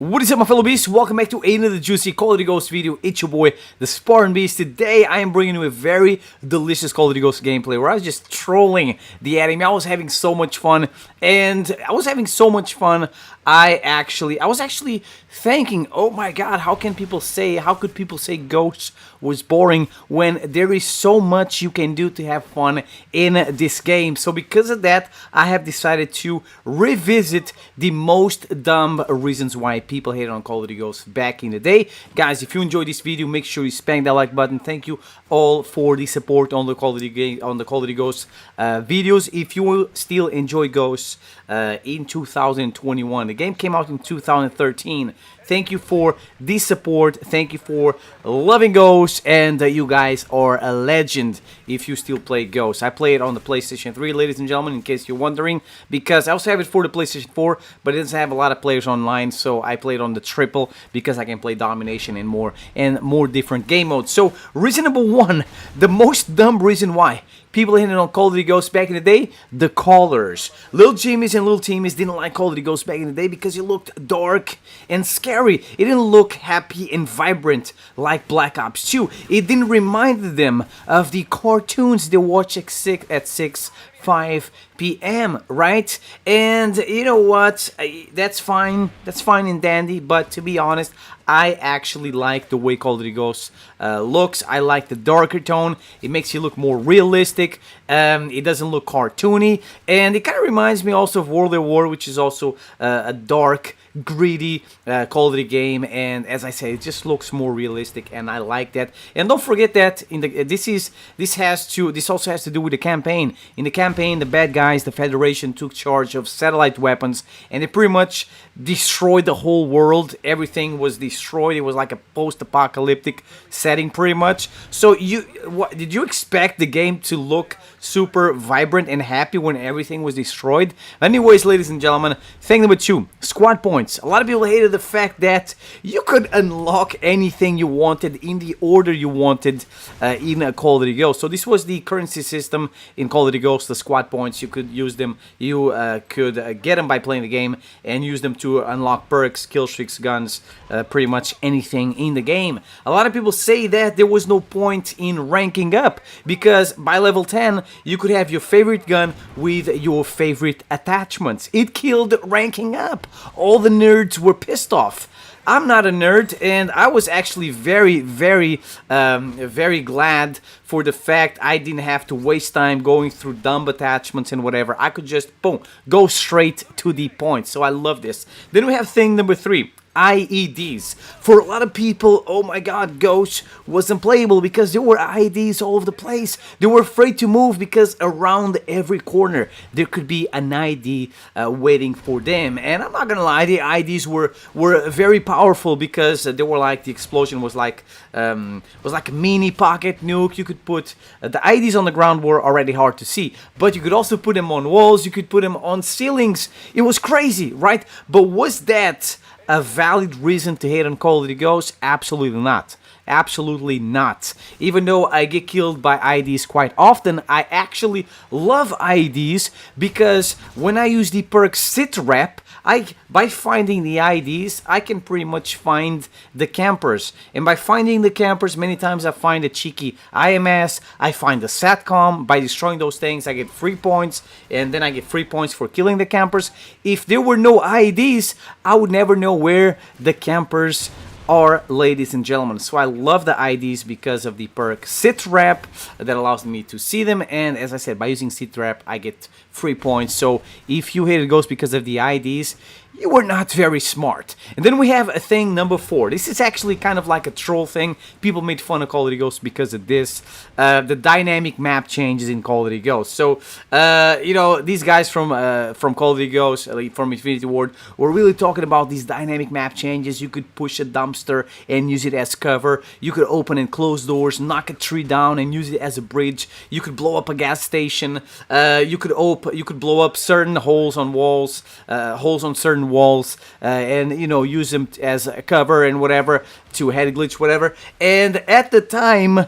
What is up, my fellow beasts? Welcome back to another juicy Call of Duty Ghosts video. It's your boy, the Spartan Beast. Today, I am bringing you a very delicious Call of Duty Ghosts gameplay where I was just trolling the enemy. I was having so much fun, I was actually thinking, oh my god, how could people say Ghosts was boring when there is so much you can do to have fun in this game? So because of that, I have decided to revisit the most dumb reasons why people hated on Call of Duty Ghosts back in the day. Guys, if you enjoyed this video, make sure you spank that like button. Thank you all for the support on the Call of Duty Ghosts videos. If you will still enjoy Ghosts in 2021, the game came out in 2013. Thank you for the support. Thank you for loving Ghosts, and you guys are a legend if you still play Ghosts. I play it on the PlayStation 3, ladies and gentlemen, in case you're wondering, because I also have it for the PlayStation 4, but it doesn't have a lot of players online, so I play it on the triple because I can play domination and more different game modes. So, reason number one, the most dumb reason why people hated on Call of Duty Ghosts back in the day, the colors. Lil Jimmy's and Lil Timmy's didn't like Call of Duty Ghosts back in the day because it looked dark and scary. It didn't look happy and vibrant like Black Ops 2. It didn't remind them of the cartoons they watch at 5 p.m., right? And you know what? That's fine and dandy, but to be honest, I actually like the way Call of Duty Ghosts looks. I like the darker tone. It makes you look more realistic. It doesn't look cartoony, and it kind of reminds me also of World at War, which is also a dark, gritty Call of Duty game, and as I said, it just looks more realistic, and I like that. And don't forget that this also has to do with the campaign. In the campaign, the bad guys, the Federation, took charge of satellite weapons, and they pretty much destroyed the whole world. Everything was destroyed. It was like a post-apocalyptic setting, pretty much. So did you expect the game to look super vibrant and happy when everything was destroyed? Anyways, ladies and gentlemen, thing number two, squad points. A lot of people hated the fact that you could unlock anything you wanted in the order you wanted in a Call of Duty Ghosts. So this was the currency system in Call of Duty Ghosts, the squad points. You could use them, you could get them by playing the game and use them to unlock perks, kill streaks, guns, pretty much anything in the game. A lot of people say that there was no point in ranking up because by level 10 you could have your favorite gun with your favorite attachments. It killed ranking up. All the nerds were pissed off. I'm not a nerd, and I was actually very glad for the fact I didn't have to waste time going through dumb attachments and whatever. I could just, boom, go straight to the point. So I love this. Then we have thing number three. IEDs. For a lot of people, oh my god, Ghost wasn't playable because there were IEDs all over the place. They were afraid to move because around every corner there could be an IED waiting for them. And I'm not gonna lie, the IEDs were very powerful because they were like, the explosion was like a mini pocket nuke. You could put the IEDs on the ground were already hard to see, but you could also put them on walls, you could put them on ceilings. It was crazy, right? But was that a valid reason to hate on Call of Duty Ghosts? Absolutely not. Absolutely not. Even though I get killed by IEDs quite often, I actually love IEDs because when I use the perk Sit Rep, by finding the IEDs, I can pretty much find the campers. And by finding the campers, many times I find a cheeky IMS, I find the SATCOM. By destroying those things, I get free points, and then I get free points for killing the campers. If there were no IEDs, I would never know where the campers are, ladies and gentlemen. So I love the IDs because of the perk Sit Rep that allows me to see them, and as I said, by using Sit Rep I get free points. So if you hated Ghosts because of the IDs, you were not very smart. And then we have a thing number four. This is actually kind of like a troll thing. People made fun of Call of Duty Ghosts because of this. The dynamic map changes in Call of Duty Ghosts. So, you know, these guys from Call of Duty Ghosts, from Infinity Ward, were really talking about these dynamic map changes. You could push a dumpster and use it as cover. You could open and close doors, knock a tree down and use it as a bridge. You could blow up a gas station. You could blow up certain holes on walls, holes on certain walls, and you know, use them as a cover and whatever to head glitch, whatever. And at the time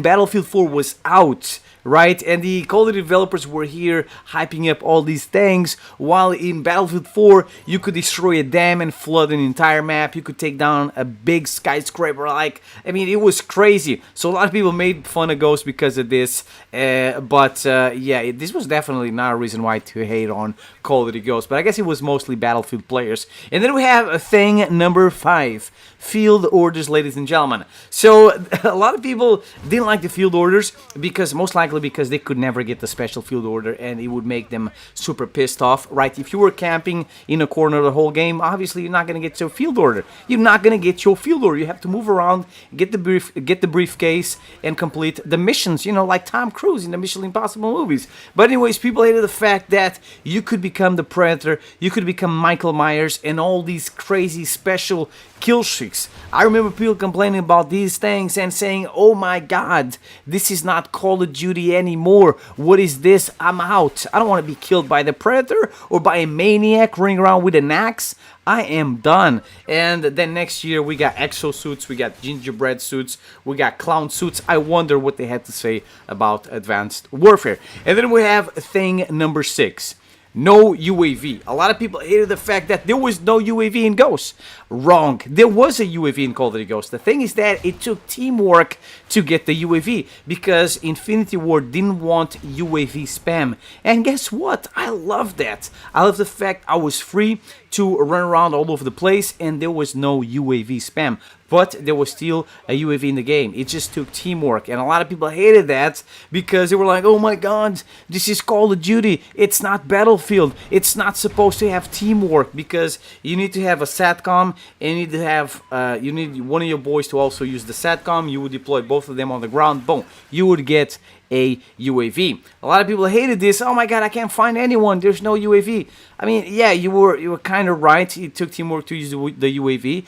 Battlefield 4 was out, right? And the Call of Duty developers were here hyping up all these things, while in Battlefield 4 you could destroy a dam and flood an entire map. You could take down a big skyscraper. Like, I mean, it was crazy. So a lot of people made fun of Ghost because of this, but yeah, this was definitely not a reason why to hate on Call of Duty Ghost, but I guess it was mostly Battlefield players. And then we have a thing number 5, field orders, ladies and gentlemen. So a lot of people didn't like the field orders because, most likely because they could never get the special field order and it would make them super pissed off, right? If you were camping in a corner the whole game, obviously you're not going to get your field order. You're not going to get your field order. You have to move around, get the briefcase, and complete the missions, you know, like Tom Cruise in the Mission Impossible movies. But anyways, people hated the fact that you could become the Predator, you could become Michael Myers, and all these crazy special kill streaks. I remember people complaining about these things and saying, oh my god, this is not Call of Duty anymore. What is this? I'm out. I don't want to be killed by the Predator or by a maniac running around with an axe. I am done. And then next year we got exosuits, we got gingerbread suits, we got clown suits. I wonder what they had to say about Advanced Warfare. And then we have thing number 6. No UAV. A lot of people hated the fact that there was no UAV in Ghost. Wrong. There was a UAV in Call of Duty Ghost. The thing is that it took teamwork to get the UAV because Infinity Ward didn't want UAV spam. And guess what? I love that. I love the fact I was free to run around all over the place and there was no UAV spam. But there was still a UAV in the game. It just took teamwork. And a lot of people hated that because they were like, oh my god, this is Call of Duty. It's not Battlefield. It's not supposed to have teamwork because you need to have a SATCOM and you need to have, you need one of your boys to also use the SATCOM. You would deploy both of them on the ground. Boom. You would get a UAV. A lot of people hated this. Oh my god, I can't find anyone. There's no UAV. I mean, yeah, you were kind of right. It took teamwork to use the UAV.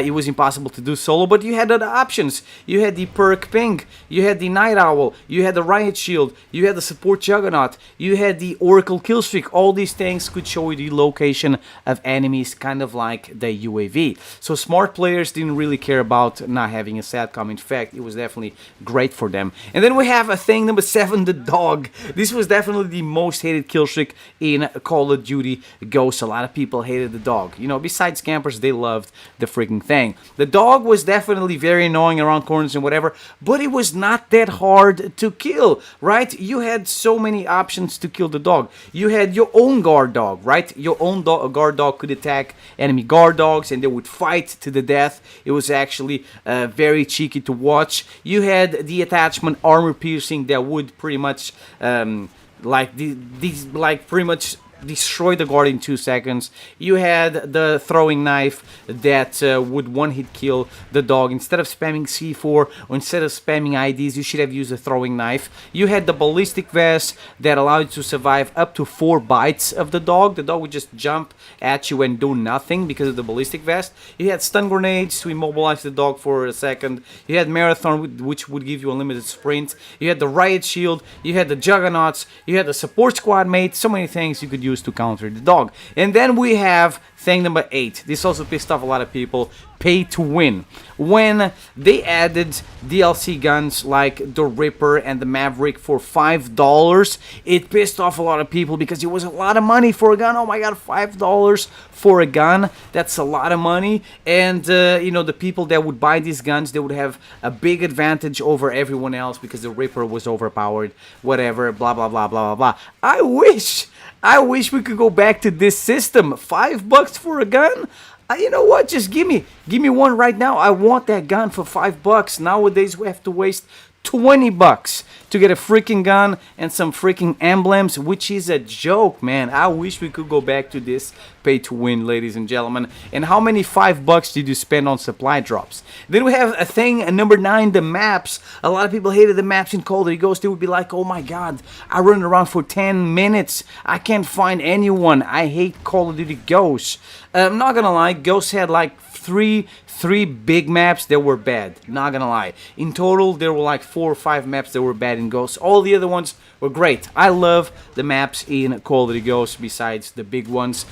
It was impossible to do solo, but you had other options. You had the perk ping. You had the night owl. You had the riot shield. You had the support juggernaut. You had the oracle killstreak. All these things could show you the location of enemies, kind of like the UAV. So smart players didn't really care about not having a SATCOM. In fact, it was definitely great for them. And then we have a thing number 7, the dog. This was definitely the most hated killstreak in Call of Duty Ghosts. A lot of people hated the dog. You know, besides campers, they loved the freaking thing. The dog was definitely very annoying around corners and whatever, but it was not that hard to kill, right? You had so many options to kill the dog. You had your own guard dog, right? Your own guard dog could attack enemy guard dogs and they would fight to the death. It was actually very cheeky to watch. You had the attachment armor piercing that would pretty much pretty much destroy the guard in 2 seconds. You had the throwing knife that would one-hit kill the dog. Instead of spamming C4 or instead of spamming IDs, you should have used a throwing knife. You had the ballistic vest that allowed you to survive up to 4 bites of the dog. The dog would just jump at you and do nothing because of the ballistic vest. You had stun grenades to immobilize the dog for a second. You had marathon, which would give you unlimited sprint. You had the riot shield. You had the juggernauts. You had the support squad mate. So many things you could use to counter the dog. And then we have thing number 8. This also pissed off a lot of people. Pay to win. When they added DLC guns like the Ripper and the Maverick for $5, it pissed off a lot of people because it was a lot of money for a gun. Oh my god, $5 for a gun. That's a lot of money. And you know, the people that would buy these guns, they would have a big advantage over everyone else because the Ripper was overpowered, whatever, blah blah blah blah blah blah. I wish we could go back to this system. $5 for a gun? You know what? Just give me one right now. I want that gun for $5. Nowadays we have to waste $20 to get a freaking gun and some freaking emblems, which is a joke, man. I wish we could go back to this pay to win, ladies and gentlemen. And how many $5 did you spend on supply drops? Then we have a thing, number 9, the maps. A lot of people hated the maps in Call of Duty Ghosts. They would be like, oh my god, I run around for 10 minutes. I can't find anyone. I hate Call of Duty Ghosts. I'm not gonna lie, Ghosts had like three big maps that were bad. Not gonna lie. In total, there were like 4 or 5 maps that were bad in Ghosts. All the other ones were great. I love the maps in Call of Duty Ghosts besides the big ones.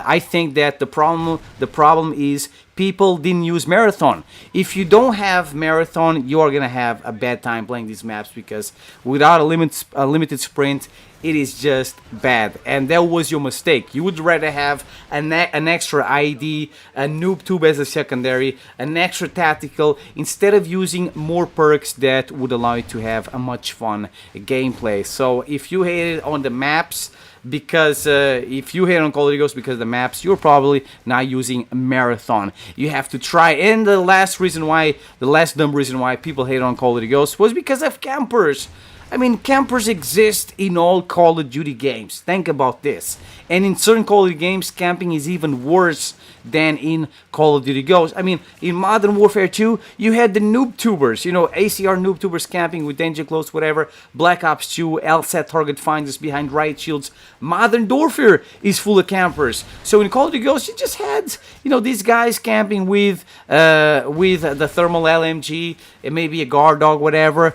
I think that the problem is people didn't use marathon. If you don't have marathon, you are gonna have a bad time playing these maps, because without a limited sprint, it is just bad, and that was your mistake. You would rather have an extra ID, a noob tube as a secondary, an extra tactical, instead of using more perks that would allow you to have a much fun gameplay. So if you hate it on the maps, because if you hate on Call of Duty Ghosts because of the maps, you're probably not using marathon. You have to try. And the last dumb reason why people hate on Call of Duty Ghosts was because of campers. I mean, campers exist in all Call of Duty games. Think about this. And in certain Call of Duty games, camping is even worse than in Call of Duty Ghosts. I mean, in Modern Warfare 2, you had the noob tubers, ACR noob tubers camping with danger close, whatever. Black Ops 2, LSAT target finders behind riot shields. Modern Warfare is full of campers. So in Call of Duty Ghosts, you just had, these guys camping with the thermal LMG, and maybe a guard dog, whatever.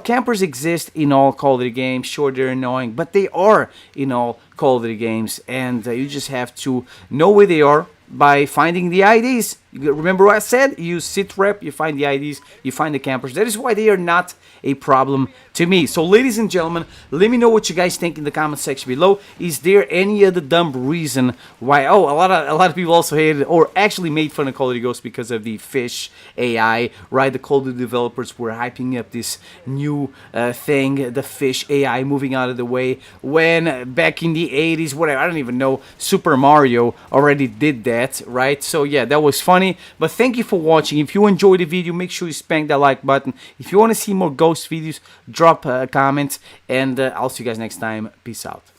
Campers exist in all Call of Duty games. Sure, they're annoying, but they are in all Call of Duty games, and you just have to know where they are by finding the IDs. Remember what I said? You sit rep, you find the IDs, you find the campers. That is why they are not a problem to me. So ladies and gentlemen, let me know what you guys think in the comment section below. Is there any other dumb reason why a lot of people also hated or actually made fun of Call of Duty Ghosts because of the fish AI, right? The Call of Duty developers were hyping up this new thing, the fish AI moving out of the way, when back in the 80s, whatever, I don't even know, Super Mario already did that, right? So yeah, that was funny. But thank you for watching. If you enjoyed the video, make sure you spank that like button. If you want to see more ghost videos, drop a comment, and I'll see you guys next time. Peace out.